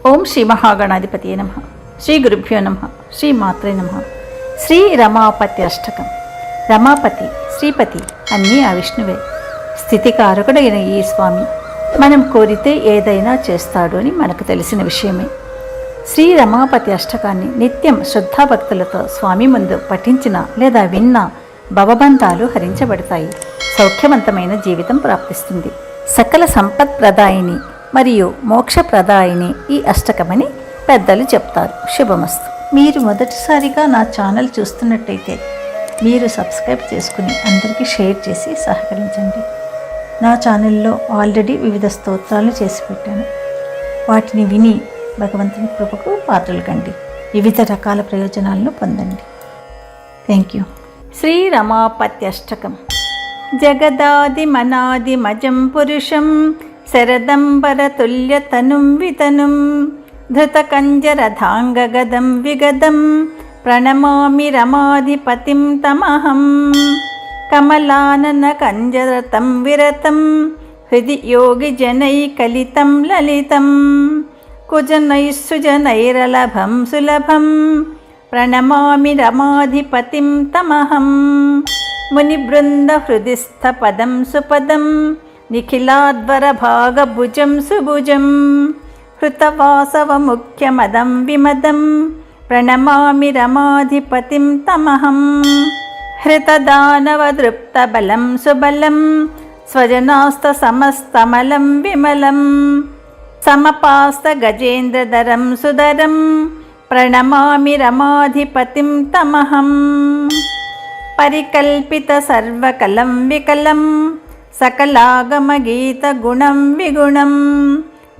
ఓం శ్రీ మహాగణాధిపతియే నమః. శ్రీ గురుభ్యో నమః. శ్రీ మాత్రే నమః. శ్రీ రమాపతి అష్టకం. రమాపతి, శ్రీపతి అన్నీ ఆ విష్ణువే. స్థితికారకుడైన ఈ స్వామి మనం కోరితే ఏదైనా చేస్తాడు అని మనకు తెలిసిన విషయమే. శ్రీ రమాపతి అష్టకాన్ని నిత్యం శ్రద్ధాభక్తులతో స్వామి ముందు పఠించిన లేదా విన్న భవబంధాలు హరించబడతాయి. సౌఖ్యవంతమైన జీవితం ప్రాప్తిస్తుంది. సకల సంపత్ప్రదాయిని మరియు మోక్షప్రదాయిని ఈ అష్టకమని పెద్దలు చెప్తారు. శుభమస్తు. మీరు మొదటిసారిగా నా ఛానల్ చూస్తున్నట్టయితే మీరు సబ్స్క్రైబ్ చేసుకుని అందరికీ షేర్ చేసి సహకరించండి. నా ఛానల్లో ఆల్రెడీ వివిధ స్తోత్రాలు చేసి పెట్టాను. వాటిని విని భగవంతుని కృపకు పాత్రలు కండి. వివిధ రకాల ప్రయోజనాలను పొందండి. Thank you. శ్రీ రమాపత్యష్టకం. జగదాదిమనాదిమజం పురుషం శరదంబరతుల్యతనుం వితనుం ధృతకంజరధాంగగదం విగదం ప్రణమామి రమాధిపతిం తమహం. కమలానన కంజరతం విరతం హృది యోగి జనైకలితం లలితం కుజనైస్సుజనైరలభం సులభం ప్రణమామి రమాధిపతిం తమహం. మునిబృంద హృదిస్థ పదం సుపదం నిఖిలాద్వరభాగభుజం సుభుజం హృతవాసవముఖ్యమదం విమదం ప్రణమామి రమాధిపతిం తమహం. హృతదానవదృప్తబలం సుబలం స్వజనాస్తసమస్తమలం విమలం సమపాస్తగజేంద్రధరం సుధరం ప్రణమామి రమాధిపతిం తమహం. పరికల్పిత సర్వకలం వికలం సకలాగమగీతగుణం విగుణం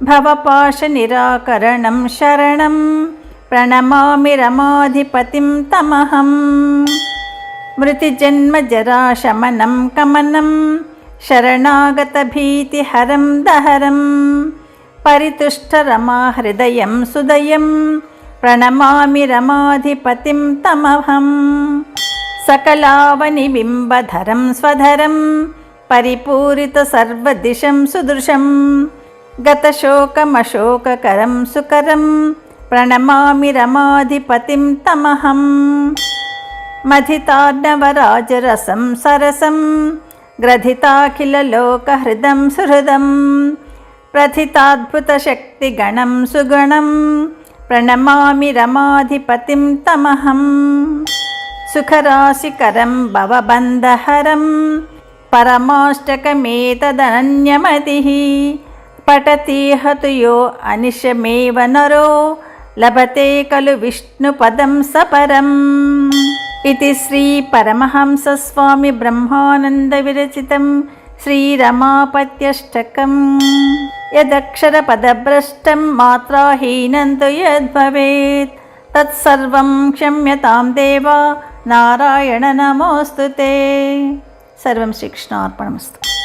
భవపాశ నిరాకరణం శరణం ప్రణమామి రమాధిపతిం తమహం. మృతిజన్మజరాశమనం కమనం శరణాగతభీతిహరం దహరం పరితుష్టరమాహృదయం సుదయం ప్రణమామి రమాధిపతిం తమహం. సకలావనిబింబధరం స్వధరం పరిపూరిత సర్వదిశం సుదృశం గతశోకమశోకకరం సుకరం ప్రణమామి రమాధిపతిం తమహం. మధితార్ణవరాజరసం సరసం గ్రథితాఖిలలోకహృదం సుహృదం ప్రథితాద్భుతశక్తిగణం సుగణం ప్రణమామి రమాధిపతిం తమహం. సుఖరాశికరం భవబంధహరం పరమాష్టకమేతదనన్యమతిః పఠతి యో అనిశమేవ నరో లభతే ఖలు విష్ణుపదం సపరం. ఇది శ్రీ పరమహంస స్వామి బ్రహ్మానంద విరచితం శ్రీ రమాపత్యష్టకం. యదక్షరపదభ్రష్టం మాత్రాహీనం తు యద్భవేత్ తత్సర్వం క్షమ్యతాం దేవా నారాయణ నమోస్తుతే. సర్వం శ్రీకృష్ణార్పణమస్తు.